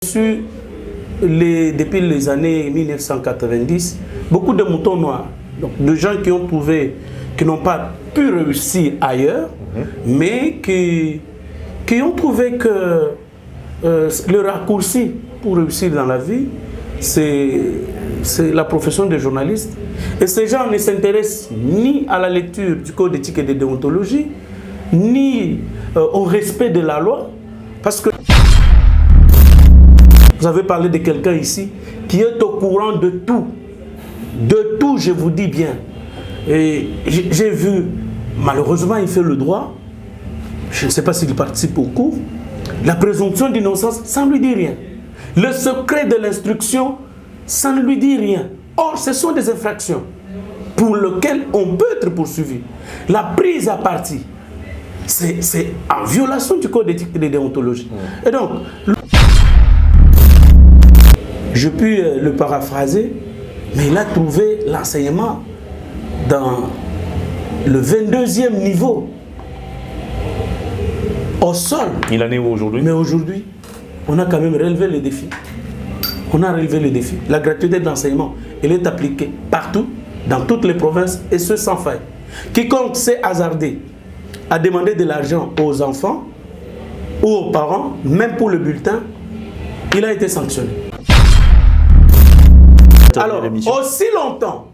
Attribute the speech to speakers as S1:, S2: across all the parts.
S1: Depuis les années 1990, beaucoup de moutons noirs, donc de gens qui ont trouvé, qui n'ont pas pu réussir ailleurs, mais qui ont trouvé que le raccourci pour réussir dans la vie, c'est la profession de journaliste. Et ces gens ne s'intéressent ni à la lecture du code d'éthique et de déontologie, ni au respect de la loi, parce que vous avez parlé de quelqu'un ici qui est au courant de tout, je vous dis bien. Et j'ai vu, malheureusement, il fait le droit, je ne sais pas s'il participe au cours, la présomption d'innocence, ça ne lui dit rien. Le secret de l'instruction, ça ne lui dit rien. Or, ce sont des infractions pour lesquelles on peut être poursuivi. La prise à partie, c'est en violation du code d'éthique et de déontologie. Et donc, je puis le paraphraser, mais il a trouvé l'enseignement dans le 22e niveau, au sol.
S2: Il en est où aujourd'hui?
S1: Mais aujourd'hui, on a quand même relevé le défi. On a relevé le défi. La gratuité d'enseignement, elle est appliquée partout, dans toutes les provinces, et ce sans faille. Quiconque s'est hasardé à demander de l'argent aux enfants ou aux parents, même pour le bulletin, il a été sanctionné. Alors, aussi longtemps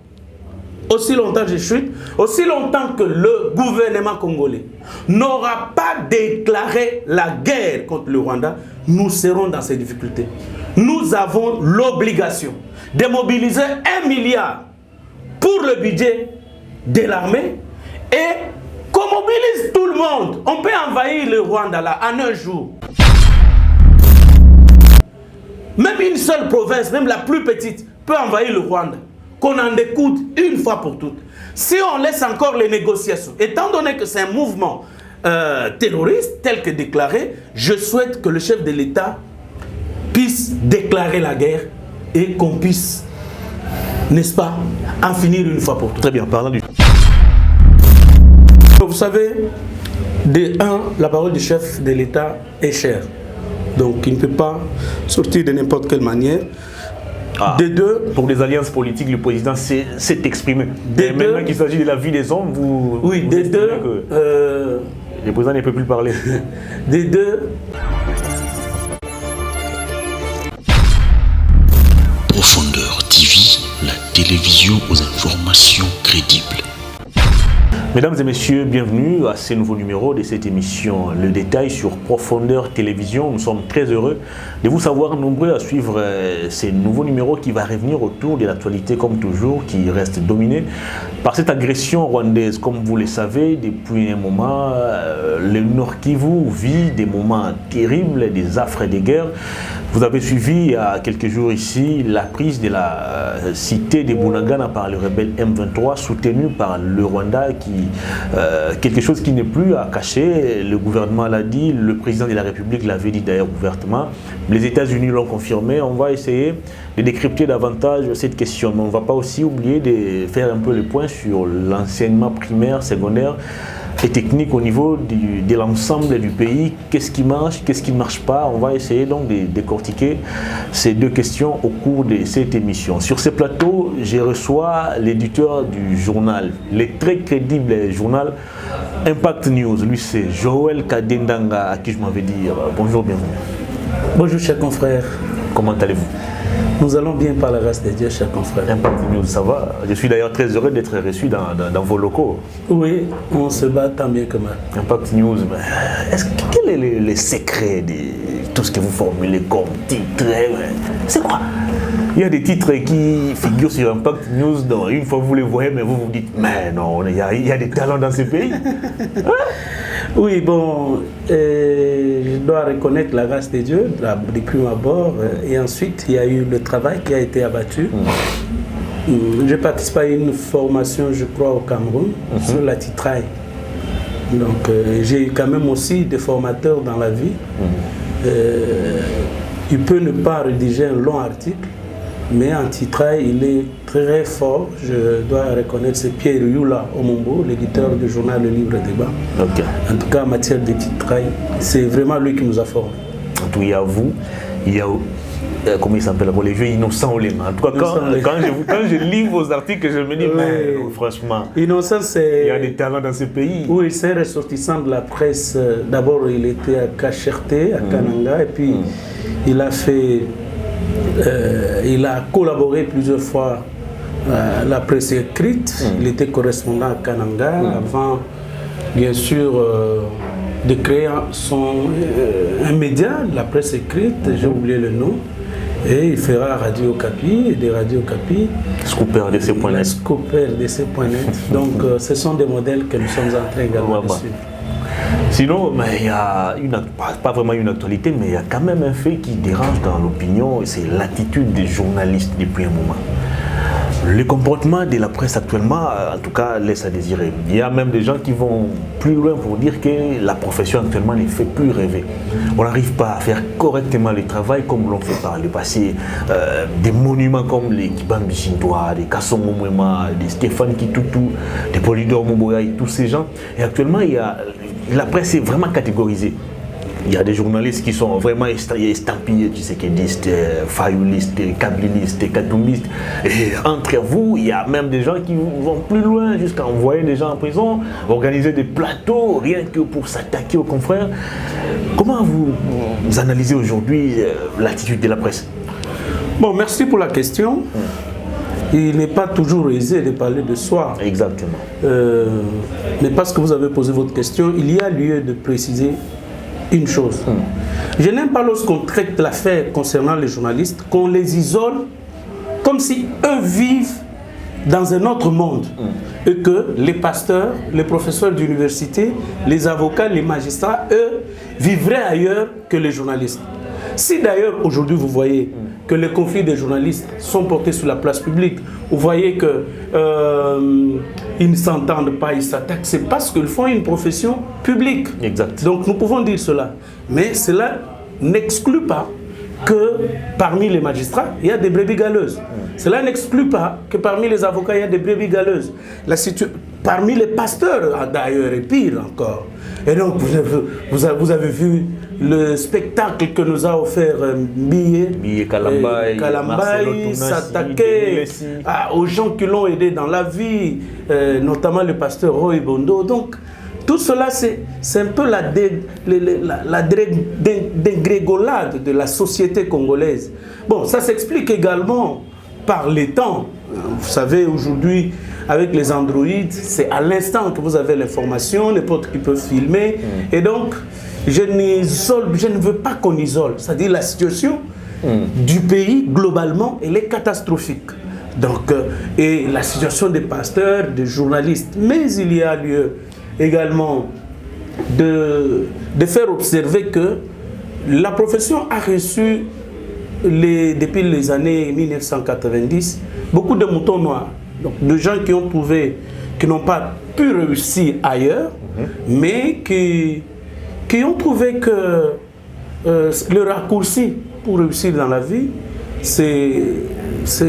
S1: je chute, aussi longtemps que le gouvernement congolais n'aura pas déclaré la guerre contre le Rwanda, nous serons dans ces difficultés. Nous avons l'obligation de mobiliser 1 milliard pour le budget de l'armée et qu'on mobilise tout le monde. On peut envahir le Rwanda là en un jour. Même une seule province, même la plus petite, peut envahir le Rwanda. Qu'on en écoute une fois pour toutes. Si on laisse encore les négociations, étant donné que c'est un mouvement terroriste tel que déclaré, je souhaite que le chef de l'État puisse déclarer la guerre et qu'on puisse, n'est-ce pas, en finir une fois pour toutes.
S2: Très bien, parlant du...
S1: Vous savez, la parole du chef de l'État est chère. Donc il ne peut pas sortir de n'importe quelle manière.
S2: De deux, pour les alliances politiques, le président s'est exprimé. Maintenant qu'il s'agit de la vie des hommes, vous
S1: des deux,
S2: que le président ne peut plus parler.
S1: Des deux.
S3: Profondeur TV, la télévision aux informations crédibles.
S2: Mesdames et messieurs, bienvenue à ce nouveau numéro de cette émission Le Détail sur Profondeur Télévision. Nous sommes très heureux de vous savoir nombreux à suivre ces nouveaux numéros qui va revenir autour de l'actualité comme toujours, qui reste dominée par cette agression rwandaise. Comme vous le savez, depuis un moment, le Nord Kivu vit des moments terribles, des affres et des guerres. Vous avez suivi il y a quelques jours ici la prise de la cité de Bunagana par le rebelle M23 soutenu par le Rwanda, quelque chose qui n'est plus à cacher. Le gouvernement l'a dit, le président de la République l'avait dit d'ailleurs ouvertement. Les États-Unis l'ont confirmé. On va essayer de décrypter davantage cette question. Mais on ne va pas aussi oublier de faire un peu le point sur l'enseignement primaire, secondaire et technique au niveau de l'ensemble du pays. Qu'est-ce qui marche, qu'est-ce qui ne marche pas? On va essayer donc de décortiquer ces deux questions au cours de cette émission. Sur ce plateau, je reçois l'éditeur du journal, le très crédible journal Impact News. Lui, c'est Joël Kadendanga, à qui je m'avais dit bonjour, bienvenue.
S1: Bonjour, chers confrères.
S2: Comment allez-vous?
S1: Nous allons bien par la grâce de Dieu, chers confrères.
S2: Impact News, ça va? Je suis d'ailleurs très heureux d'être reçu dans vos locaux.
S1: Oui, on se bat tant bien que mal.
S2: Impact News, quel est le secret de tout ce que vous formulez comme titre? C'est quoi? Il y a des titres qui figurent sur Impact News, donc une fois vous les voyez, mais vous vous dites, mais non, il y a des talents dans ce pays.
S1: Oui, bon, je dois reconnaître la grâce de Dieu, de prime abord, et ensuite il y a eu le travail qui a été abattu. Je participe à une formation, je crois, au Cameroun, sur la titraille. Donc j'ai eu quand même aussi des formateurs dans la vie. Il peut ne pas rédiger un long article, mais en titraille, il est très fort. Je dois reconnaître, c'est Pierre Yula Omombo, l'éditeur du journal Le Livre Débat. En tout cas, en matière de titraille, c'est vraiment lui qui nous a formés.
S2: En tout cas, vous, il y a comment il s'appelle, les vieux innocents ou les mains. En tout cas, quand je lis vos articles, je me dis, mais franchement,
S1: Innocent,
S2: il y a des talents dans ce pays.
S1: Oui, c'est ressortissant de la presse. D'abord, il était à Kacherté, à Kananga, et puis il a fait, il a collaboré plusieurs fois à la presse écrite. Il était correspondant à Kananga avant, bien sûr, de créer un média, la presse écrite, j'ai oublié le nom. Et il fera Radio Okapi, et des Radio Okapi.
S2: Scooper-DC.net.
S1: Scooper-DC.net. Donc, ce sont des modèles que nous sommes en train également de suivre.
S2: Sinon, mais il y a pas vraiment une actualité, mais il y a quand même un fait qui dérange dans l'opinion, c'est l'attitude des journalistes depuis un moment. Le comportement de la presse actuellement, en tout cas, laisse à désirer. Il y a même des gens qui vont plus loin pour dire que la profession actuellement ne fait plus rêver. On n'arrive pas à faire correctement le travail comme l'on fait par le passé. Des monuments comme les Kibambi Shintoa, des Kassomo Mwema, des Stéphane Kitutu, des Polydor Moboya et tous ces gens. Et actuellement, la presse est vraiment catégorisée. Il y a des journalistes qui sont vraiment estampillés, tshisekidistes, fayoulistes, kabylistes, katoumistes. Et entre vous, il y a même des gens qui vont plus loin jusqu'à envoyer des gens en prison, organiser des plateaux, rien que pour s'attaquer aux confrères. Comment vous analysez aujourd'hui l'attitude de la presse?
S1: Bon, merci pour la question. Il n'est pas toujours aisé de parler de soi.
S2: Exactement.
S1: Mais parce que vous avez posé votre question, il y a lieu de préciser une chose. Je n'aime pas lorsqu'on traite l'affaire concernant les journalistes, qu'on les isole comme si eux vivent dans un autre monde et que les pasteurs, les professeurs d'université, les avocats, les magistrats, eux, vivraient ailleurs que les journalistes. Si d'ailleurs aujourd'hui vous voyez que les conflits des journalistes sont portés sur la place publique, vous voyez qu'ils ne s'entendent pas, ils s'attaquent, c'est parce qu'ils font une profession publique.
S2: Exact.
S1: Donc nous pouvons dire cela. Mais cela n'exclut pas que parmi les magistrats, il y a des brebis galeuses. Cela n'exclut pas que parmi les avocats, il y a des brebis galeuses. Parmi les pasteurs, d'ailleurs, et pire encore. Et donc, vous avez vu le spectacle que nous a offert Mbiye Kalambaye s'attaquer aux gens qui l'ont aidé dans la vie, notamment le pasteur Roy Bondo. Donc, tout cela, c'est un peu la dégrégolade de la société congolaise. Bon, ça s'explique également par les temps. Vous savez, aujourd'hui, avec les androïdes, c'est à l'instant que vous avez l'information, n'importe qui peut filmer. Et donc, je ne veux pas qu'on isole. C'est-à-dire la situation du pays, globalement, elle est catastrophique. Donc, et la situation des pasteurs, des journalistes. Mais il y a lieu également de faire observer que la profession a reçu, depuis les années 1990, beaucoup de moutons noirs. Donc, de gens qui n'ont pas pu réussir ailleurs, mais qui ont trouvé que le raccourci pour réussir dans la vie, c'est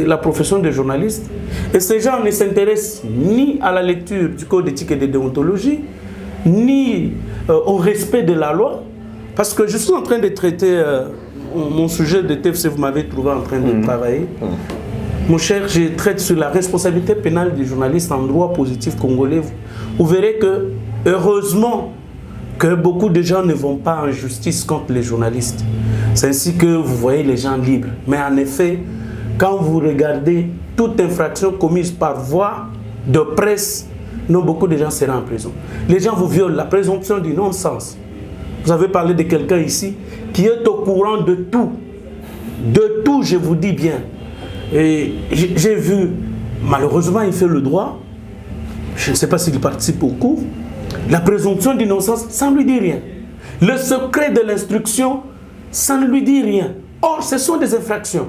S1: la profession de journaliste. Et ces gens ne s'intéressent ni à la lecture du code d'éthique et de déontologie, ni au respect de la loi. Parce que je suis en train de traiter mon sujet de TFC, vous m'avez trouvé en train de travailler. Mon cher, je traite sur la responsabilité pénale des journalistes en droit positif congolais. Vous verrez que, heureusement, que beaucoup de gens ne vont pas en justice contre les journalistes. C'est ainsi que vous voyez les gens libres. Mais en effet, quand vous regardez toute infraction commise par voie de presse, non, beaucoup de gens seront en prison. Les gens vous violent, la présomption du non-sens. Vous avez parlé de quelqu'un ici qui est au courant de tout. De tout, je vous dis bien. Et j'ai vu, malheureusement, il fait le droit. Je ne sais pas s'il participe au cours. La présomption d'innocence, ça ne lui dit rien. Le secret de l'instruction, ça ne lui dit rien. Or, ce sont des infractions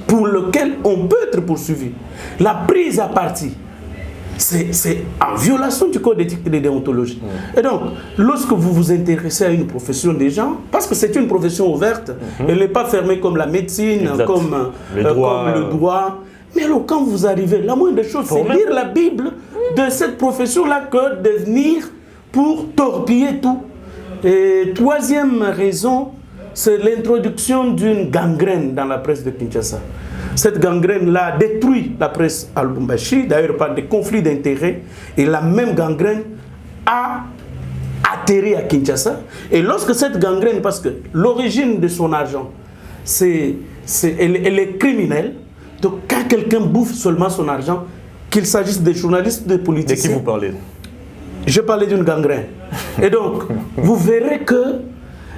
S1: pour lesquelles on peut être poursuivi. La prise à partie, c'est en violation du code d'éthique et de déontologie. Et donc, lorsque vous vous intéressez à une profession des gens, parce que c'est une profession ouverte, elle n'est pas fermée comme la médecine, comme le droit. Mais alors, quand vous arrivez, la moindre des choses, c'est lire la Bible de cette profession-là que de venir pour torpiller tout. Et troisième raison, c'est l'introduction d'une gangrène dans la presse de Kinshasa. Cette gangrène-là détruit la presse à Lubumbashi, d'ailleurs par des conflits d'intérêts, et la même gangrène a atterri à Kinshasa. Et lorsque cette gangrène, parce que l'origine de son argent, elle est criminelle, donc quand quelqu'un bouffe seulement son argent, qu'il s'agisse des journalistes, des politiciens...
S2: De qui vous parlez?
S1: Je parlais d'une gangrène. Et donc, vous verrez que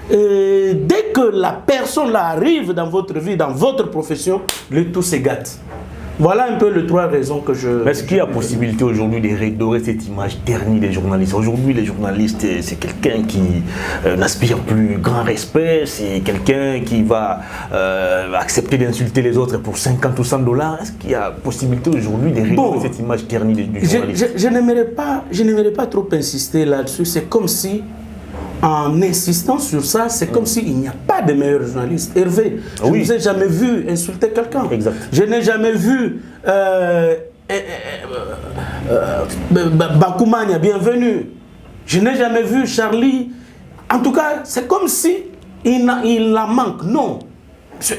S1: dès que la personne là arrive dans votre vie, dans votre profession, le tout se gâte. Voilà un peu les trois raisons que je...
S2: Est-ce qu'il y a possibilité aujourd'hui de redorer cette image ternie des journalistes? Aujourd'hui, les journalistes, c'est quelqu'un qui n'aspire plus grand respect, c'est quelqu'un qui va accepter d'insulter les autres pour 50 ou 100 $. Est-ce qu'il y a possibilité aujourd'hui de redorer cette image ternie du journaliste?
S1: Je n'aimerais pas trop insister là-dessus. C'est comme si, en insistant sur ça, c'est comme s'il n'y a pas de meilleurs journalistes. Hervé, je ne vous ai jamais vu insulter quelqu'un. Je n'ai jamais vu Bakoumania, bienvenue. Je n'ai jamais vu Charlie. En tout cas, c'est comme si il la manque. Non.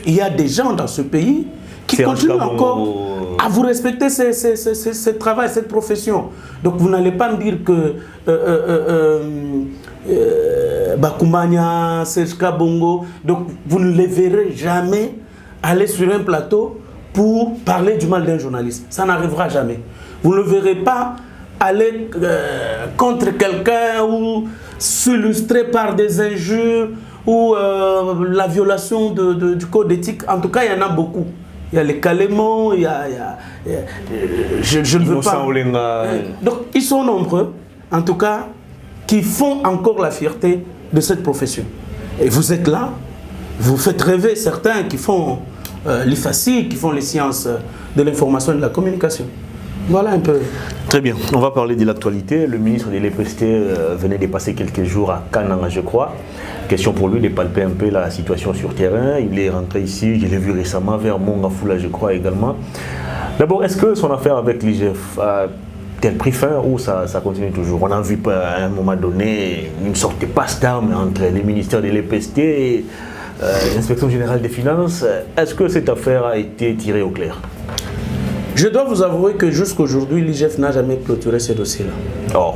S1: Il y a des gens dans ce pays qui continuent encore à vous respecter ce travail, cette profession. Donc vous n'allez pas me dire que Bakoumania, Serge Kabongo, donc vous ne les verrez jamais aller sur un plateau pour parler du mal d'un journaliste. Ça n'arrivera jamais. Vous ne le verrez pas aller contre quelqu'un ou s'illustrer par des injures ou la violation du code éthique. En tout cas, il y en a beaucoup. Il y a les Calémons, je ne veux pas... Donc, ils sont nombreux, en tout cas, qui font encore la fierté de cette profession. Et vous êtes là, vous faites rêver certains qui font l'IFACI, qui font les sciences de l'information et de la communication. Voilà un peu.
S2: Très bien, on va parler de l'actualité. Le ministre de l'EPST venait de passer quelques jours à Kananga, je crois. Question pour lui de palper un peu la situation sur terrain. Il est rentré ici, je l'ai vu récemment, vers Mongafula, je crois également. D'abord, est-ce que son affaire avec l'IGF a-t-elle pris fin ou ça continue toujours? On a vu à un moment donné une sorte de passe-d'armes entre les ministères de l'EPST et l'Inspection générale des finances. Est-ce que cette affaire a été tirée au clair?
S1: Je dois vous avouer que jusqu'aujourd'hui, l'IGF n'a jamais clôturé ce dossier-là.
S2: Oh.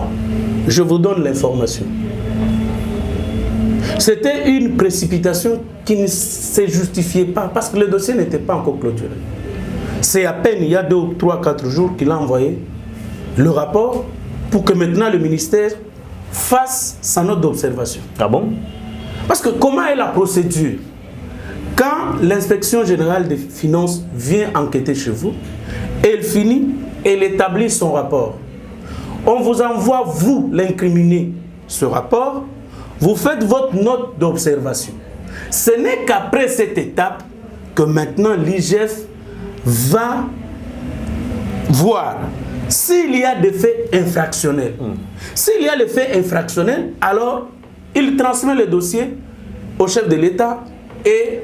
S1: Je vous donne l'information. C'était une précipitation qui ne se justifiait pas parce que le dossier n'était pas encore clôturé. C'est à peine il y a 2, 3, 4 jours qu'il a envoyé le rapport pour que maintenant le ministère fasse sa note d'observation.
S2: Ah bon?
S1: Parce que comment est la procédure? Quand l'inspection générale des finances vient enquêter chez vous, elle finit, elle établit son rapport. On vous envoie, vous, l'incriminé, ce rapport, vous faites votre note d'observation. Ce n'est qu'après cette étape que maintenant l'IGF va voir s'il y a des faits infractionnels. S'il y a les faits infractionnels, alors il transmet le dossier au chef de l'État et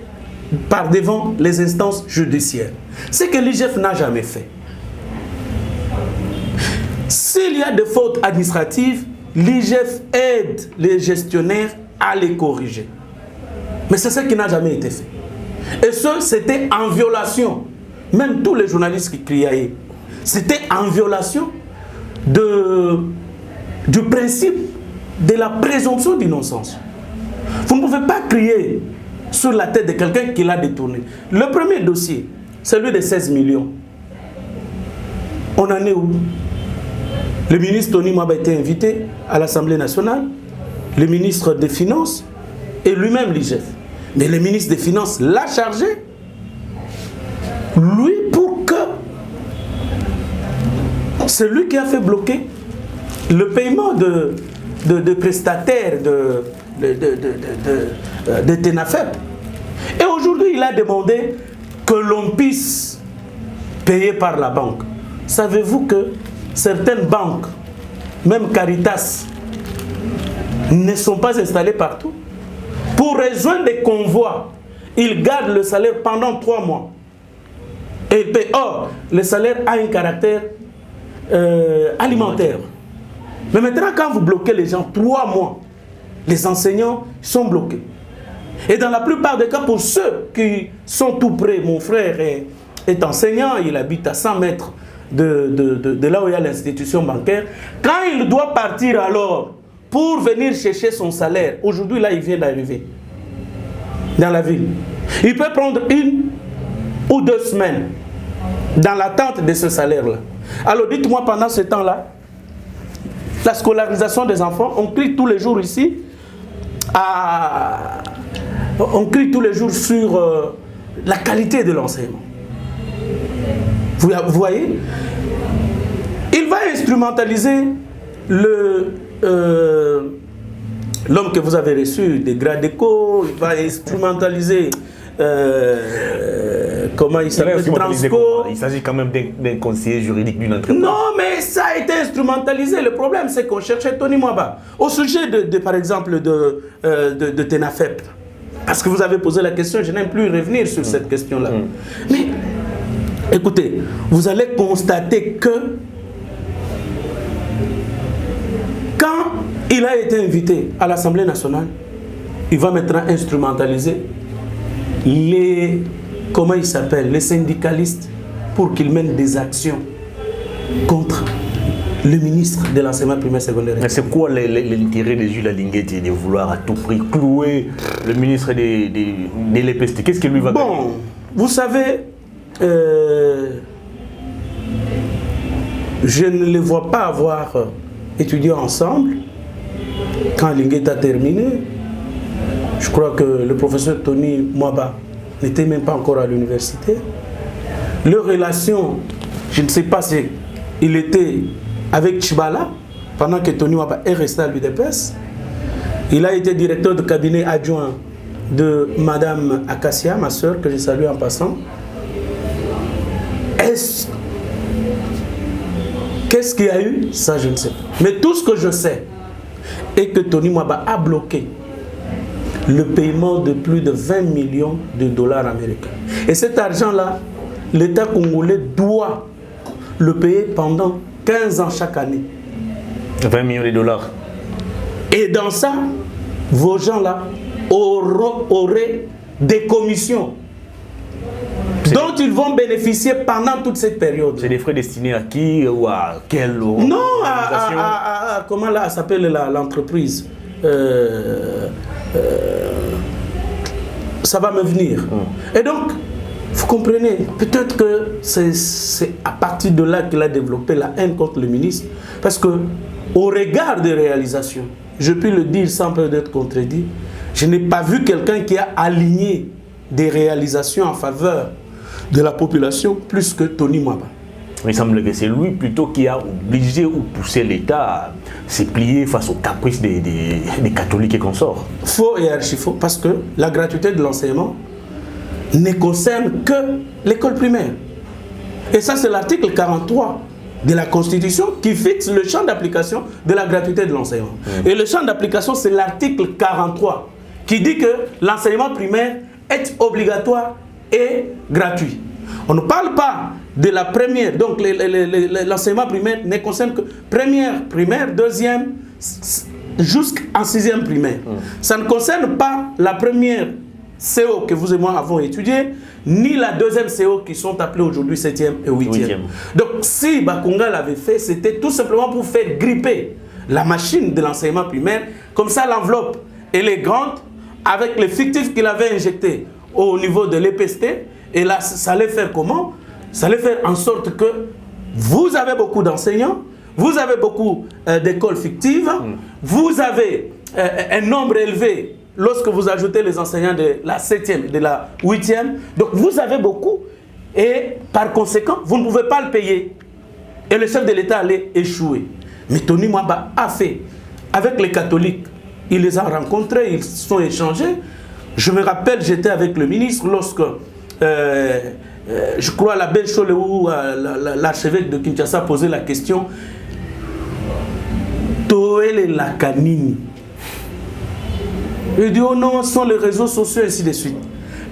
S1: par devant les instances judiciaires. Ce que l'IGF n'a jamais fait. S'il y a des fautes administratives, l'IGF aide les gestionnaires à les corriger. Mais c'est ce qui n'a jamais été fait. Et ce, c'était en violation. Même tous les journalistes qui criaient, c'était en violation du principe de la présomption d'innocence. Vous ne pouvez pas crier sur la tête de quelqu'un qui l'a détourné. Le premier dossier, celui de 16 millions. On en est où? Le ministre Tony Mwaba a été invité à l'Assemblée nationale, le ministre des Finances et lui-même l'IGF. Mais le ministre des Finances l'a chargé, lui, pour que c'est lui qui a fait bloquer le paiement de prestataires de TENAFEP. Et aujourd'hui, il a demandé que l'on puisse payer par la banque. Savez-vous que certaines banques, même Caritas, ne sont pas installées partout? Pour rejoindre des convois, ils gardent le salaire pendant 3 mois. Et ils payent. Or, le salaire a un caractère alimentaire. Mais maintenant, quand vous bloquez les gens 3 mois, les enseignants sont bloqués. Et dans la plupart des cas, pour ceux qui sont tout près, mon frère est enseignant, il habite à 100 mètres de là où il y a l'institution bancaire. Quand il doit partir alors pour venir chercher son salaire, aujourd'hui là il vient d'arriver dans la ville, il peut prendre 1 ou 2 semaines dans l'attente de ce salaire-là. Alors dites-moi, pendant ce temps-là, la scolarisation des enfants, on crie tous les jours ici, on crie tous les jours sur la qualité de l'enseignement. Vous voyez, il va instrumentaliser l'homme que vous avez reçu des grades d'éco, il va instrumentaliser comment il s'appelle, Transco.
S2: Il s'agit quand même d'un conseiller juridique d'une entreprise.
S1: Non, mais ça a été instrumentalisé. Le problème, c'est qu'on cherchait Tony Mwaba au sujet par exemple de Tenafep. Parce que vous avez posé la question, je n'aime plus revenir sur cette question-là. Mais écoutez, vous allez constater que quand il a été invité à l'Assemblée nationale, il va maintenant instrumentaliser les syndicalistes pour qu'ils mènent des actions contre le ministre de l'enseignement primaire secondaire.
S2: Mais c'est quoi l'intérêt de Jules Alinguetti de vouloir à tout prix clouer le ministre de l'EPST? Qu'est-ce qu'il lui va gagner?
S1: Bon, vous savez, je ne les vois pas avoir étudié ensemble quand Alinguetti a terminé. Je crois que le professeur Tony Mwaba n'était même pas encore à l'université. Leur relation, je ne sais pas si il était avec Chibala pendant que Tony Mwaba est resté à l'UDPS. Il a été directeur de cabinet adjoint de Madame Acacia, ma soeur, que je salue en passant. Qu'est-ce qu'il y a eu? Ça, je ne sais pas. Mais tout ce que je sais est que Tony Mwaba a bloqué le paiement de plus de 20 millions de dollars américains. Et cet argent-là, l'État congolais doit le payer pendant 15 ans chaque année.
S2: 20 millions de dollars.
S1: Et dans ça, vos gens-là auraient des commissions dont ils vont bénéficier pendant toute cette période. C'est
S2: des frais destinés à qui ou à quelle organisation?
S1: Non, comment là s'appelle l'entreprise? Ça va me venir. Et donc, vous comprenez, peut-être que c'est à partir de là qu'il a développé la haine contre le ministre. Parce que, au regard des réalisations, je peux le dire sans peur d'être contredit, je n'ai pas vu quelqu'un qui a aligné des réalisations en faveur de la population plus que Tony Mwaba.
S2: Il semble que c'est lui plutôt qui a obligé ou poussé l'État à se plier face aux caprices des catholiques et consorts.
S1: Faux et archi-faux, parce que la gratuité de l'enseignement ne concerne que l'école primaire. Et ça, c'est l'article 43 de la Constitution qui fixe le champ d'application de la gratuité de l'enseignement. Et le champ d'application, c'est l'article 43 qui dit que l'enseignement primaire est obligatoire et gratuit. On ne parle pas de la première, donc l'enseignement primaire ne concerne que première primaire, deuxième, jusqu'en sixième primaire. Ça ne concerne pas la première CO que vous et moi avons étudié, ni la deuxième CO qui sont appelées aujourd'hui 7e et 8e. Donc si Bakonga l'avait fait, c'était tout simplement pour faire gripper la machine de l'enseignement primaire. Comme ça, l'enveloppe, elle est grande, avec les fictifs qu'il avait injectés au niveau de l'EPST. Et là, ça allait faire comment? Ça allait faire en sorte que vous avez beaucoup d'enseignants, vous avez beaucoup d'écoles fictives, vous avez un nombre élevé lorsque vous ajoutez les enseignants de la 7e et de la 8e. Donc vous avez beaucoup et par conséquent, vous ne pouvez pas le payer. Et le chef de l'État allait échouer. Mais Tony Mwaba a fait. Avec les catholiques, il les a rencontrés, ils se sont échangés. Je me rappelle, j'étais avec le ministre lorsque, je crois, la belle chose où l'archevêque de Kinshasa posait la question Toele la Kanini. Il dit oh non, ce sont les réseaux sociaux, et ainsi de suite.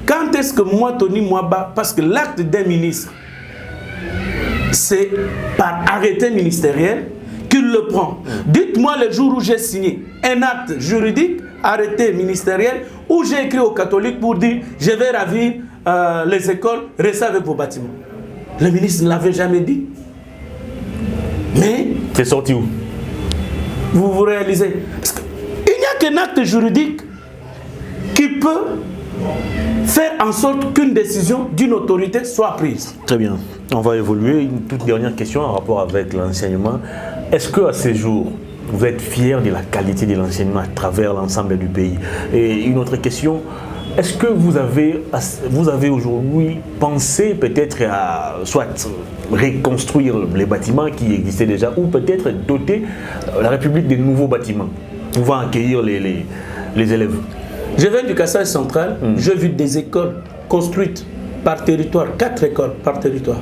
S1: Quand est-ce que moi, Tony Mwaba, parce que l'acte d'un ministre, c'est par arrêté ministériel qu'il le prend. Dites-moi le jour où j'ai signé un acte juridique arrêté ministériel où j'ai écrit aux catholiques pour dire je vais ravir les écoles, restez avec vos bâtiments. Le ministre ne l'avait jamais dit. Mais...
S2: C'est sorti où?
S1: Vous vous réalisez. Parce qu'il n'y a qu'un acte juridique qui peut faire en sorte qu'une décision d'une autorité soit prise.
S2: Très bien. On va évoluer. Une toute dernière question en rapport avec l'enseignement. Est-ce qu'à ces jours, vous êtes fiers de la qualité de l'enseignement à travers l'ensemble du pays? Et une autre question, est-ce que vous avez aujourd'hui pensé peut-être à soit reconstruire les bâtiments qui existaient déjà ou peut-être doter la République de nouveaux bâtiments pouvant accueillir les élèves?
S1: Je viens du Kassai central, j'ai vu des écoles construites par territoire, 4 écoles par territoire.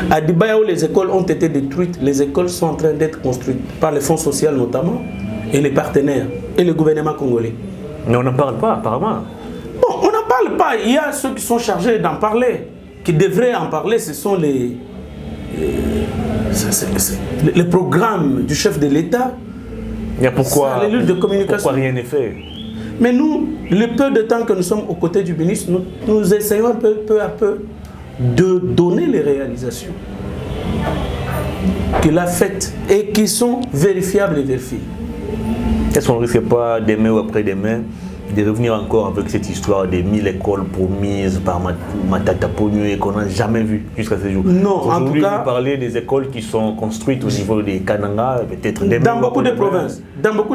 S1: À Dibaya où les écoles ont été détruites, les écoles sont en train d'être construites par les fonds sociaux notamment et les partenaires et le gouvernement congolais.
S2: Mais on n'en parle pas apparemment.
S1: Bon, on n'en parle pas. Il y a ceux qui sont chargés d'en parler, qui devraient en parler. Ce sont les programmes du chef de l'État.
S2: Mais pourquoi rien n'est fait?
S1: Mais nous, le peu de temps que nous sommes aux côtés du ministre, nous essayons peu à peu de donner les réalisations qu'il a faites et qui sont vérifiables et vérifiées.
S2: Est-ce qu'on ne risque pas demain ou après-demain de revenir encore avec cette histoire des 1000 écoles promises par Matata Pogno et qu'on n'a jamais vu jusqu'à ce jour?
S1: Non, en tout cas...
S2: vous parlez des écoles qui sont construites au niveau des Kananga, peut-être demain.
S1: Dans beaucoup de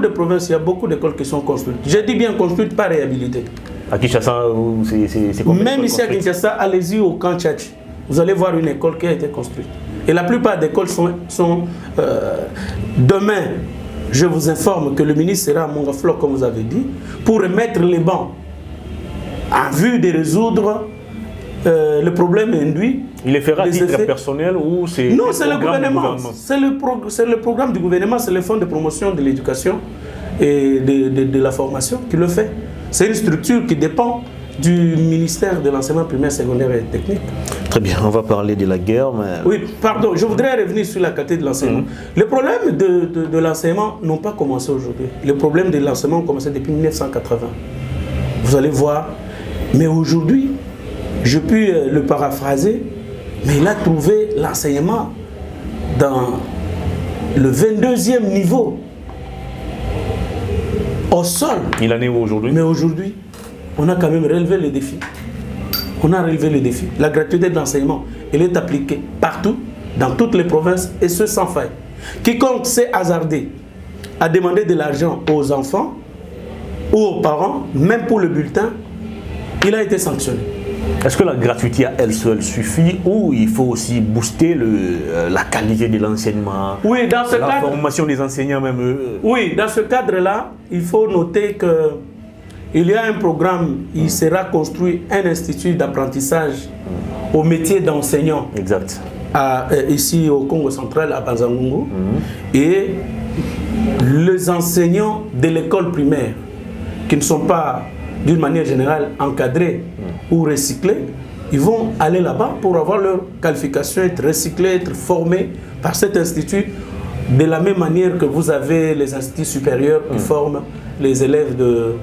S1: provinces, il y a beaucoup d'écoles qui sont construites. Je dis bien construites, pas réhabilitées.
S2: À Kinshasa, c'est combien?
S1: Même ici à Kinshasa, allez-y au camp Tchatch. Vous allez voir une école qui a été construite. Et la plupart des écoles sont demain. Je vous informe que le ministre sera à Mongaflo, comme vous avez dit, pour remettre les bancs en vue de résoudre le problème induit.
S2: Il les fera à titre personnel ou c'est...
S1: Non, c'est le gouvernement. C'est le programme du gouvernement, c'est le fonds de promotion de l'éducation et de la formation qui le fait. C'est une structure qui dépend du ministère de l'enseignement primaire, secondaire et technique.
S2: Très bien, on va parler de la guerre. Mais...
S1: Oui, pardon, je voudrais revenir sur la qualité de l'enseignement. Les problèmes de l'enseignement n'ont pas commencé aujourd'hui. Les problèmes de l'enseignement ont commencé depuis 1980. Vous allez voir. Mais aujourd'hui, je puis le paraphraser, mais il a trouvé l'enseignement dans le 22e niveau, au sol.
S2: Il en est où aujourd'hui?
S1: Mais aujourd'hui, on a quand même relevé le défi. On a relevé le défi. La gratuité de l'enseignement, elle est appliquée partout, dans toutes les provinces, et ce sans faille. Quiconque s'est hasardé à demander de l'argent aux enfants ou aux parents, même pour le bulletin, il a été sanctionné.
S2: Est-ce que la gratuité à elle seule suffit ou il faut aussi booster la qualité de l'enseignement? Oui, dans ce cadre, la formation des enseignants même.
S1: Oui, dans ce cadre-là, il faut noter que il y a un programme, il sera construit un institut d'apprentissage au métier d'enseignant.
S2: Exact.
S1: Ici au Congo central, à Banzangungu. Et les enseignants de l'école primaire, qui ne sont pas d'une manière générale encadrés ou recyclés, ils vont aller là-bas pour avoir leur qualification, être recyclés, être formés par cet institut, de la même manière que vous avez les instituts supérieurs qui forment les élèves de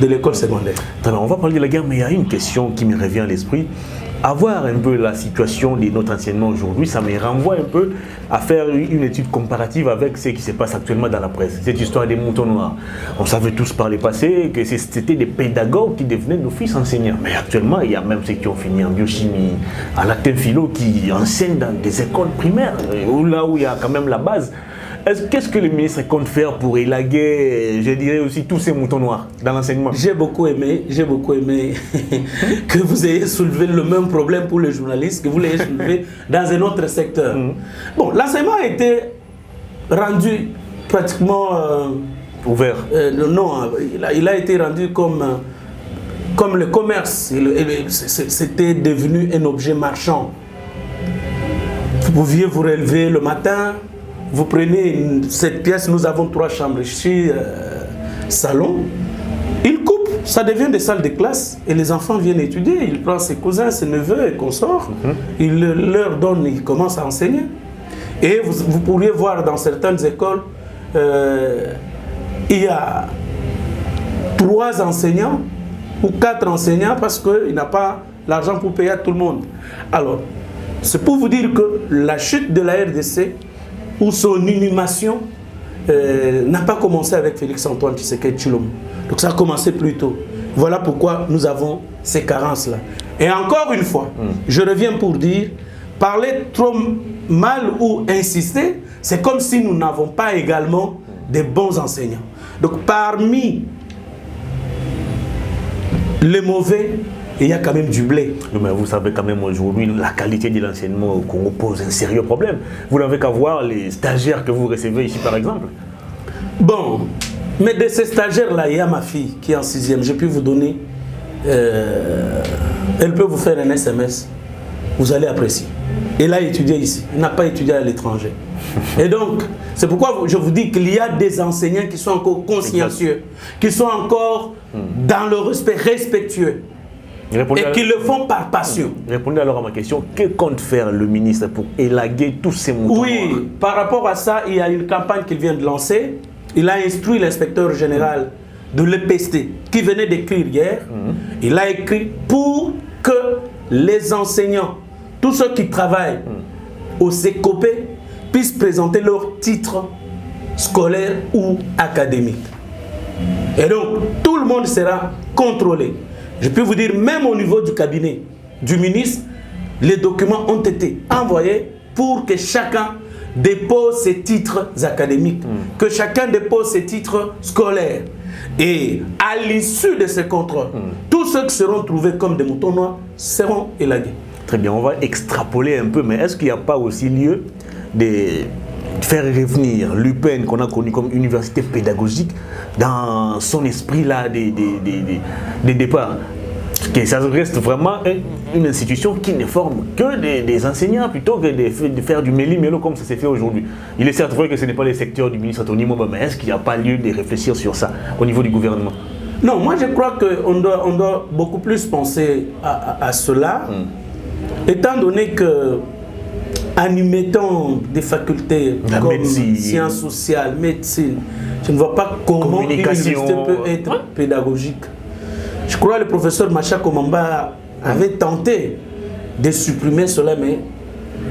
S1: l'école secondaire.
S2: Alors, on va parler de la guerre, mais il y a une question qui me revient à l'esprit. Avoir un peu la situation de notre enseignement aujourd'hui, ça me renvoie un peu à faire une étude comparative avec ce qui se passe actuellement dans la presse. Cette histoire des moutons noirs. On savait tous par le passé que c'était des pédagogues qui devenaient nos fils enseignants. Mais actuellement, il y a même ceux qui ont fini en biochimie, en latin philo, qui enseignent dans des écoles primaires, là où il y a quand même la base. Qu'est-ce que le ministre compte faire pour élaguer, je dirais aussi, tous ces moutons noirs dans l'enseignement? J'ai beaucoup aimé
S1: que vous ayez soulevé le même problème pour les journalistes, que vous l'ayez soulevé dans un autre secteur. Bon, l'enseignement a été rendu pratiquement...
S2: ouvert.
S1: Non, il a été rendu comme le commerce. C'était devenu un objet marchand. Vous pouviez vous relever le matin. Vous prenez cette pièce, nous avons 3 chambres ici, salon. Il coupe, ça devient des salles de classe et les enfants viennent étudier. Il prend ses cousins, ses neveux et consorts. Il leur donne, il commence à enseigner. Et vous pourriez voir dans certaines écoles il y a 3 enseignants ou 4 enseignants parce qu'il n'a pas l'argent pour payer à tout le monde. Alors, c'est pour vous dire que la chute de la RDC ou son inhumation n'a pas commencé avec Félix-Antoine Tshisekedi Tshilombo. Donc ça a commencé plus tôt. Voilà pourquoi nous avons ces carences-là. Et encore une fois, je reviens pour dire, parler trop mal ou insister, c'est comme si nous n'avons pas également des bons enseignants. Donc parmi les mauvais, il y a quand même du blé.
S2: Mais vous savez quand même aujourd'hui, la qualité de l'enseignement au Congo pose un sérieux problème. Vous n'avez qu'à voir les stagiaires que vous recevez ici par exemple.
S1: Bon, mais de ces stagiaires-là, il y a ma fille qui est en 6e. Je peux vous donner, elle peut vous faire un SMS. Vous allez apprécier. Elle a étudié ici, elle n'a pas étudié à l'étranger. Et donc, c'est pourquoi je vous dis qu'il y a des enseignants qui sont encore consciencieux, qui sont encore dans le respect, respectueux. Et qui le font par passion.
S2: Répondez alors à ma question. Que compte faire le ministre pour élaguer tous ces moutons?
S1: Oui, par rapport à ça, il y a une campagne qu'il vient de lancer. Il a instruit l'inspecteur général de l'EPST qui venait d'écrire hier. Il a écrit pour que les enseignants, tous ceux qui travaillent au CECOPE, puissent présenter leur titre scolaire ou académique. Et donc, tout le monde sera contrôlé. Je peux vous dire, même au niveau du cabinet du ministre, les documents ont été envoyés pour que chacun dépose ses titres académiques, que chacun dépose ses titres scolaires. Et à l'issue de ces contrôles, tous ceux qui seront trouvés comme des moutons noirs seront élagués.
S2: Très bien, on va extrapoler un peu, mais est-ce qu'il n'y a pas aussi lieu de faire revenir l'UPN qu'on a connu comme université pédagogique dans son esprit là des départs? Que ça reste vraiment une institution qui ne forme que des enseignants plutôt que de faire du méli-mélo comme ça s'est fait aujourd'hui. Il est certes vrai que ce n'est pas le secteur du ministre Tony Moba, mais est-ce qu'il n'y a pas lieu de réfléchir sur ça au niveau du gouvernement?
S1: Non, moi je crois qu'on doit beaucoup plus penser à cela, étant donné que en y mettant des facultés comme médecine, sciences sociales, médecine, je ne vois pas comment une université peut être pédagogique. Je crois que le professeur Macha Komamba avait tenté de supprimer cela, mais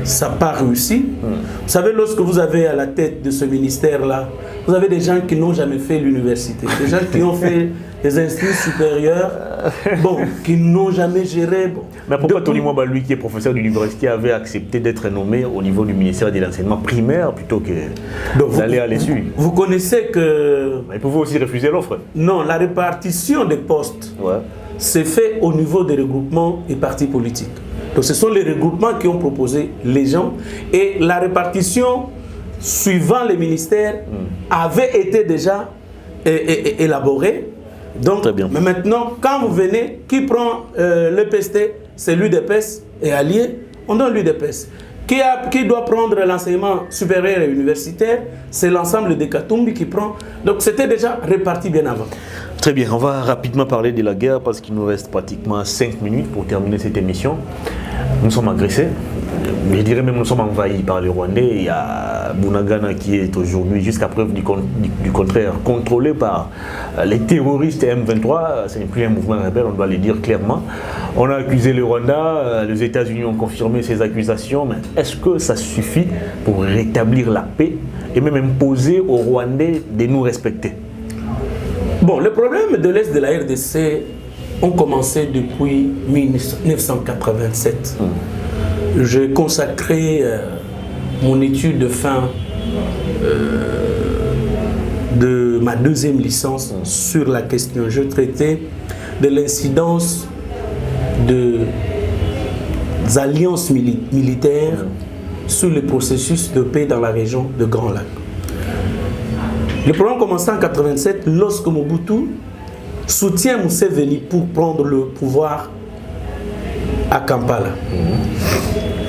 S1: ça n'a pas réussi. Vous savez, lorsque vous avez à la tête de ce ministère-là, vous avez des gens qui n'ont jamais fait l'université, des gens qui ont fait des instituts supérieurs, bon, qui n'ont jamais géré. Bon.
S2: Mais pourquoi Tony Mwamba, lui qui est professeur d'université, avait accepté d'être nommé au niveau du ministère de l'enseignement primaire plutôt que d'aller à l'ESU?
S1: Vous connaissez que...
S2: Il pouvait aussi refuser l'offre.
S1: Non, la répartition des postes c'est fait au niveau des regroupements et partis politiques. Donc ce sont les regroupements qui ont proposé les gens et la répartition suivant les ministères avait été déjà élaborée. Donc, mais maintenant, quand vous venez, qui prend l'EPST, c'est l'UDPS et allié, on donne l'UDPS. Qui doit prendre l'enseignement supérieur et universitaire, c'est l'ensemble des Katumbi qui prend. Donc c'était déjà réparti bien avant.
S2: Très bien, on va rapidement parler de la guerre parce qu'il nous reste pratiquement 5 minutes pour terminer cette émission. Nous sommes agressés, je dirais même nous sommes envahis par les Rwandais. Il y a Bunagana qui est aujourd'hui, jusqu'à preuve du contraire, contrôlé par les terroristes M23. Ce n'est plus un mouvement rebelle, on doit le dire clairement. On a accusé le Rwanda, les États-Unis ont confirmé ces accusations, mais est-ce que ça suffit pour rétablir la paix et même imposer aux Rwandais de nous respecter?
S1: Bon, les problèmes de l'Est de la RDC ont commencé depuis 1987. J'ai consacré mon étude de fin de ma deuxième licence sur la question. Je traitais de l'incidence des alliances militaires sur le processus de paix dans la région de Grand Lac. Le problème commençait en 1987 lorsque Mobutu soutient Museveni pour prendre le pouvoir à Kampala.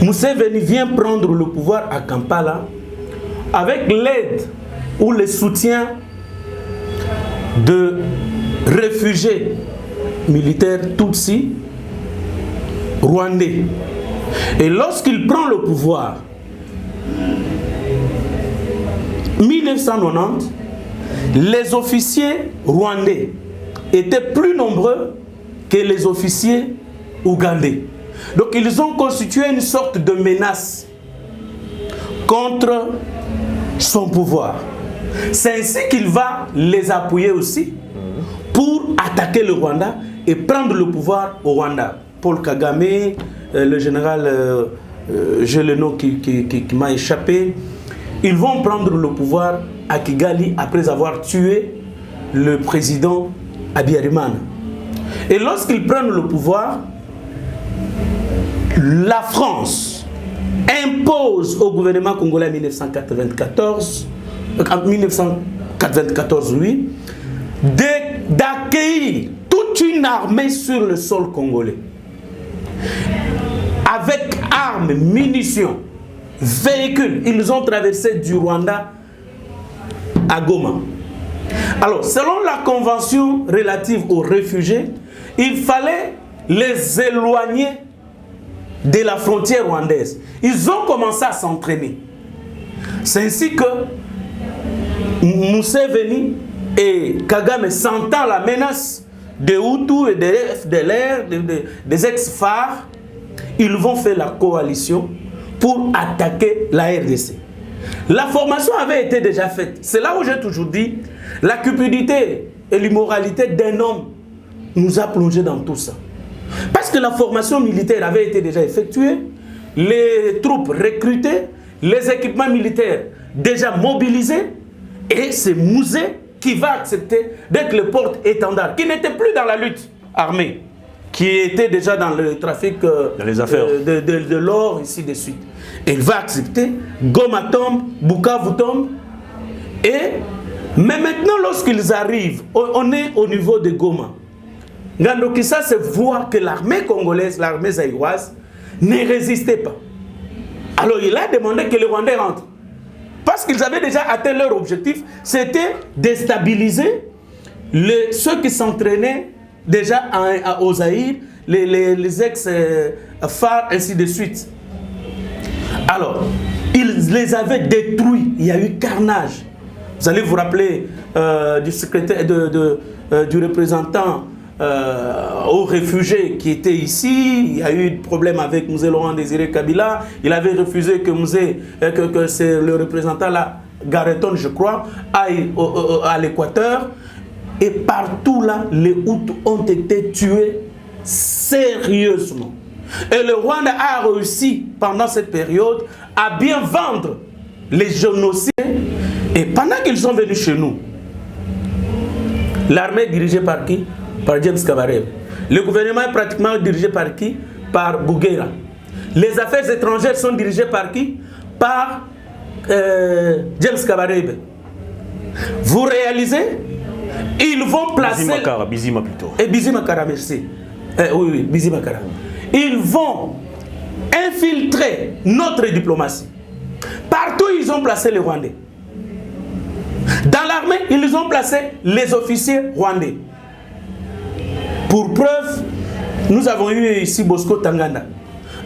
S1: Museveni vient prendre le pouvoir à Kampala avec l'aide ou le soutien de réfugiés militaires Tutsi rwandais. Et lorsqu'il prend le pouvoir, 1990, les officiers rwandais étaient plus nombreux que les officiers ougandais. Donc ils ont constitué une sorte de menace contre son pouvoir. C'est ainsi qu'il va les appuyer aussi pour attaquer le Rwanda et prendre le pouvoir au Rwanda. Paul Kagame, le général, j'ai le nom qui m'a échappé, ils vont prendre le pouvoir à Kigali après avoir tué le président Habyarimana. Et lorsqu'ils prennent le pouvoir, la France impose au gouvernement congolais en 1994, oui, d'accueillir toute une armée sur le sol congolais. Avec armes, munitions, véhicules, ils ont traversé du Rwanda à Goma. Alors, selon la convention relative aux réfugiés, il fallait les éloigner de la frontière rwandaise. Ils ont commencé à s'entraîner. C'est ainsi que Museveni et Kagame, sentant la menace des Hutus et des FDLR, des ex-FAR, ils vont faire la coalition pour attaquer la RDC. La formation avait été déjà faite. C'est là où j'ai toujours dit, la cupidité et l'immoralité d'un homme nous a plongé dans tout ça. Parce que la formation militaire avait été déjà effectuée, les troupes recrutées, les équipements militaires déjà mobilisés, et c'est Mouzé qui va accepter d'être le porte-étendard, qui n'était plus dans la lutte armée, qui était déjà dans le trafic
S2: dans les affaires
S1: de l'or, ici de suite. Et il va accepter, Goma tombe, Bukavu tombe, mais maintenant lorsqu'ils arrivent, on est au niveau de Goma. Ngandokissa se voit que l'armée congolaise, l'armée zaïroise, ne résistait pas. Alors il a demandé que les Rwandais rentrent. Parce qu'ils avaient déjà atteint leur objectif, c'était déstabiliser ceux qui s'entraînaient déjà au Zaïre, les ex-FAR, ainsi de suite. Alors, ils les avaient détruits, il y a eu carnage. Vous allez vous rappeler du secrétaire, du représentant aux réfugiés qui étaient ici. Il y a eu des problèmes avec Mzee Laurent Désiré Kabila. Il avait refusé que c'est le représentant là, Gareton, je crois, aille à l'Équateur. Et partout là, les Hutus ont été tués sérieusement. Et le Rwanda a réussi pendant cette période à bien vendre les génocides. Et pendant qu'ils sont venus chez nous, l'armée est dirigée par qui? Par James Kabarebe. Le gouvernement est pratiquement dirigé par qui? Par Bouguera. Les affaires étrangères sont dirigées par qui? Par James Kabarebe. Vous réalisez? Ils vont placer...
S2: Bizima plutôt.
S1: Et Bizima Kara, merci. Oui, Bizima Kara. Ils vont infiltrer notre diplomatie. Partout, ils ont placé les Rwandais. Dans l'armée, ils ont placé les officiers rwandais. Pour preuve, nous avons eu ici Bosco Tanganda.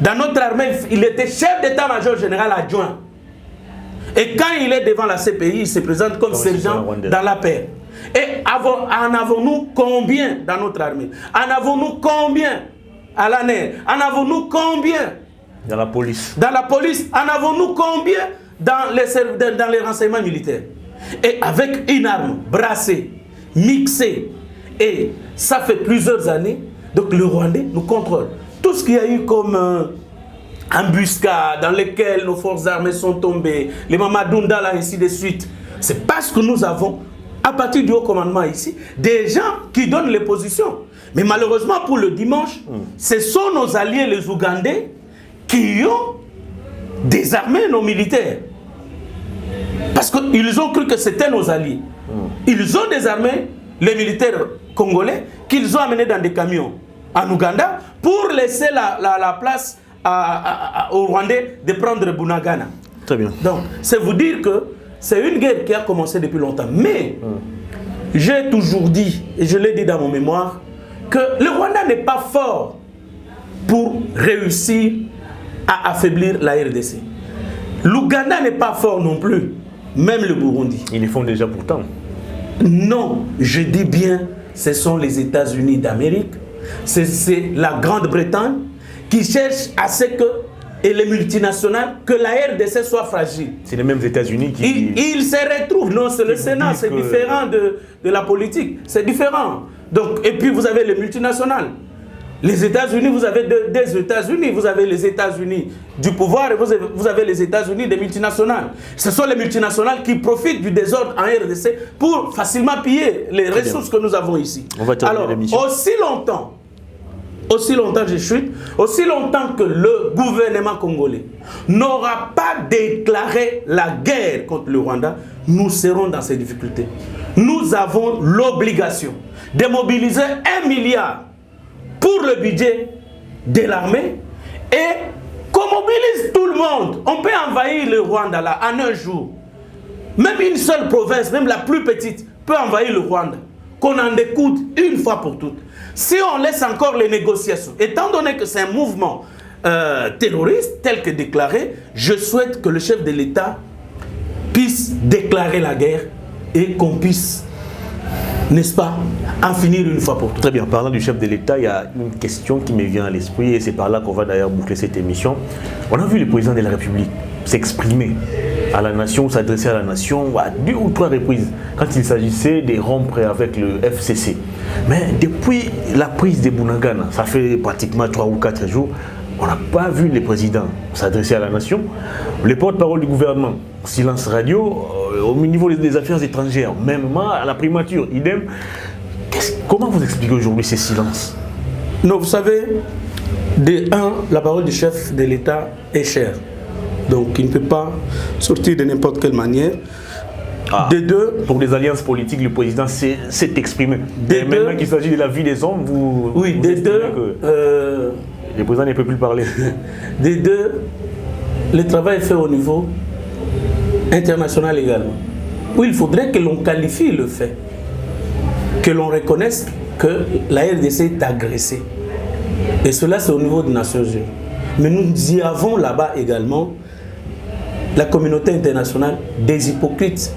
S1: Dans notre armée, il était chef d'état-major général adjoint. Et quand il est devant la CPI, il se présente comme sergent dans la paix. Et en avons-nous combien dans notre armée? En avons-nous combien à l'ANER? En avons-nous combien
S2: dans la police?
S1: Dans la police, en avons-nous combien dans les renseignements militaires? Et avec une arme brassée, mixée, et ça fait plusieurs années, donc le Rwandais nous contrôle. Tout ce qu'il y a eu comme embuscades dans lesquelles nos forces armées sont tombées, les Mamadunda là, ainsi de suite, c'est parce que nous avons, à partir du haut commandement ici, des gens qui donnent les positions. Mais malheureusement pour le dimanche, ce sont nos alliés les Ougandais qui ont désarmé nos militaires. Parce qu'ils ont cru que c'était nos alliés. Ils ont désarmé les militaires congolais qu'ils ont amenés dans des camions en Ouganda pour laisser la place aux Rwandais de prendre Bunagana.
S2: Très bien.
S1: Donc, c'est vous dire que c'est une guerre qui a commencé depuis longtemps. Mais, j'ai toujours dit, et je l'ai dit dans mon mémoire, que le Rwanda n'est pas fort pour réussir à affaiblir la RDC. L'Ouganda n'est pas fort non plus, même le Burundi.
S2: Ils le font déjà pourtant.
S1: Non, je dis bien, ce sont les États-Unis d'Amérique, c'est la Grande-Bretagne qui cherche à ce que, et les multinationales, que la RDC soit fragile.
S2: C'est les mêmes États-Unis qui...
S1: Ils se retrouvent, non, c'est le Sénat, c'est différent de la politique, c'est différent. Donc, et puis vous avez les multinationales. Les États-Unis, vous avez des États-Unis, vous avez les États-Unis du pouvoir et vous avez les États-Unis des multinationales. Ce sont les multinationales qui profitent du désordre en RDC pour facilement piller les ressources que nous avons ici.
S2: On va terminer l'émission.
S1: Aussi longtemps je chute, aussi longtemps que le gouvernement congolais n'aura pas déclaré la guerre contre le Rwanda, nous serons dans ces difficultés. Nous avons l'obligation de mobiliser 1 milliard pour le budget de l'armée et qu'on mobilise tout le monde. On peut envahir le Rwanda là en un jour. Même une seule province, même la plus petite, peut envahir le Rwanda. Qu'on en écoute une fois pour toutes. Si on laisse encore les négociations, étant donné que c'est un mouvement terroriste tel que déclaré, je souhaite que le chef de l'État puisse déclarer la guerre et qu'on puisse, n'est-ce pas, en finir une fois pour toutes.
S2: Très bien, parlant du chef de l'État, il y a une question qui me vient à l'esprit et c'est par là qu'on va d'ailleurs boucler cette émission. On a vu le président de la République s'exprimer à la nation, s'adresser à la nation à 2 ou 3 reprises quand il s'agissait de rompre avec le FCC. Mais depuis la prise de Bunagana, ça fait pratiquement 3 ou 4 jours, on n'a pas vu le président s'adresser à la nation. Les porte-parole du gouvernement, silence radio, au niveau des affaires étrangères, même à la primature, idem. Comment vous expliquez aujourd'hui ces silences?
S1: Non, vous savez, la parole du chef de l'État est chère. Donc il ne peut pas sortir de n'importe quelle manière.
S2: De 2, pour les alliances politiques, le président s'est exprimé. Et maintenant qu'il s'agit de la vie des hommes, vous
S1: estimez
S2: que le président ne peut plus parler.
S1: Des 2, le travail est fait au niveau international également. Où il faudrait que l'on qualifie le fait, que l'on reconnaisse que la RDC est agressée. Et cela, c'est au niveau des Nations Unies. Mais nous y avons là-bas également la communauté internationale, des hypocrites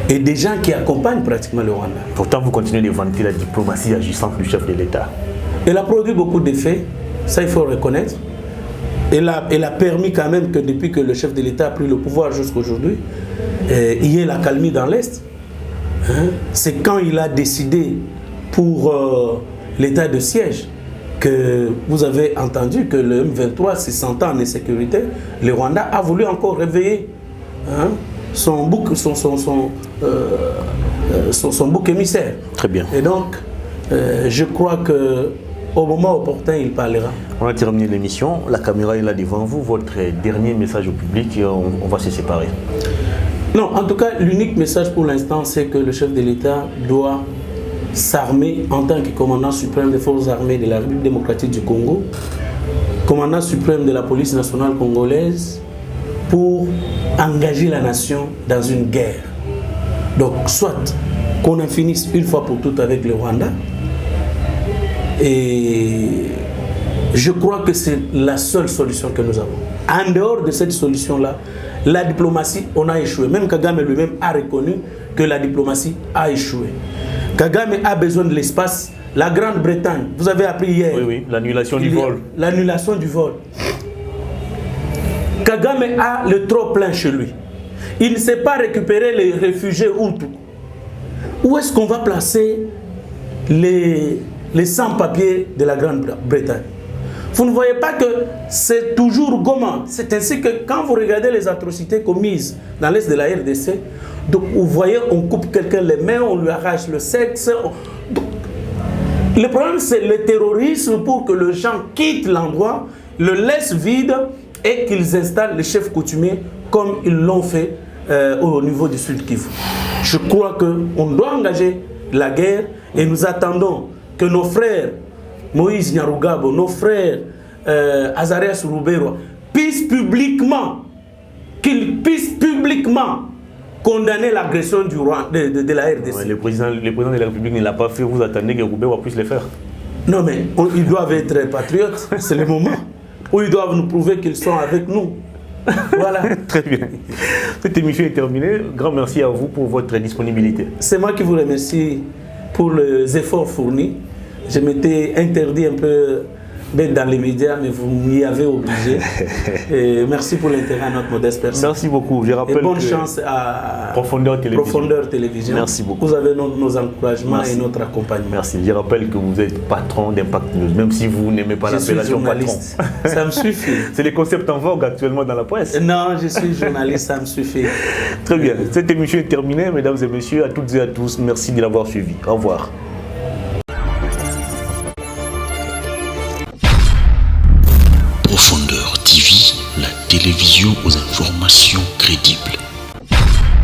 S1: et des gens qui accompagnent pratiquement le Rwanda.
S2: Pourtant, vous continuez de vanter la diplomatie agissante du chef de l'État.
S1: Elle a produit beaucoup d'effets, ça il faut le reconnaître. Elle a permis quand même que depuis que le chef de l'État a pris le pouvoir jusqu'à aujourd'hui, il y ait la calmie dans l'Est. Hein? C'est quand il a décidé pour l'état de siège que vous avez entendu que le M23 se sentant en insécurité, le Rwanda a voulu encore réveiller son bouc émissaire.
S2: Très bien.
S1: Et donc, je crois qu'au moment opportun, il parlera.
S2: On a terminé l'émission. La caméra est là devant vous. Votre dernier message au public et on va se séparer.
S1: Non, en tout cas, l'unique message pour l'instant, c'est que le chef de l'État doit s'armer en tant que commandant suprême des forces armées de la République démocratique du Congo, commandant suprême de la police nationale congolaise, pour engager la nation dans une guerre. Donc, soit qu'on en finisse une fois pour toutes avec le Rwanda, et je crois que c'est la seule solution que nous avons. En dehors de cette solution-là, la diplomatie, on a échoué. Même Kagame lui-même a reconnu que la diplomatie a échoué. Kagame a besoin de l'espace. La Grande-Bretagne, vous avez appris hier.
S2: Oui, l'annulation du vol.
S1: L'annulation du vol. Kagame a le trop plein chez lui. Il ne sait pas récupérer les réfugiés Hutus. Où est-ce qu'on va placer les sans-papiers de la Grande-Bretagne? Vous ne voyez pas que c'est toujours gommant. C'est ainsi que quand vous regardez les atrocités commises dans l'est de la RDC, donc vous voyez, on coupe quelqu'un les mains, on lui arrache le sexe. Le problème, c'est le terrorisme pour que les gens quittent l'endroit, le laissent vide et qu'ils installent les chefs coutumiers comme ils l'ont fait au niveau du Sud Kivu. Je crois qu'on doit engager la guerre et nous attendons que nos frères Moïse Nyarugabo, nos frères Azarias Rubero puissent publiquement condamner l'agression de la RDC.
S2: Ouais, le président de la République ne l'a pas fait, vous attendez que Rubero puisse le faire?
S1: Non mais ils doivent être patriotes, c'est le moment où ils doivent nous prouver qu'ils sont avec nous. Voilà.
S2: Très bien. Cette émission est terminée. Grand merci à vous pour votre disponibilité.
S1: C'est moi qui vous remercie pour les efforts fournis. Je m'étais interdit un peu d'être dans les médias, mais vous m'y avez obligé. Et merci pour l'intérêt à notre modeste personne.
S2: Merci beaucoup. Je rappelle
S1: et bonne chance à
S2: Profondeur Télévision.
S1: Merci
S2: beaucoup.
S1: Vous avez nos encouragements et notre accompagnement.
S2: Merci. Je rappelle que vous êtes patron d'Impact News, même si vous n'aimez pas l'appellation patron.
S1: Ça me suffit.
S2: C'est les concepts en vogue actuellement dans la presse.
S1: Non, je suis journaliste, ça me suffit.
S2: Très bien. Cette émission est terminée, mesdames et messieurs, à toutes et à tous. Merci de l'avoir suivi. Au revoir.
S3: Profondeur TV, la télévision aux informations crédibles.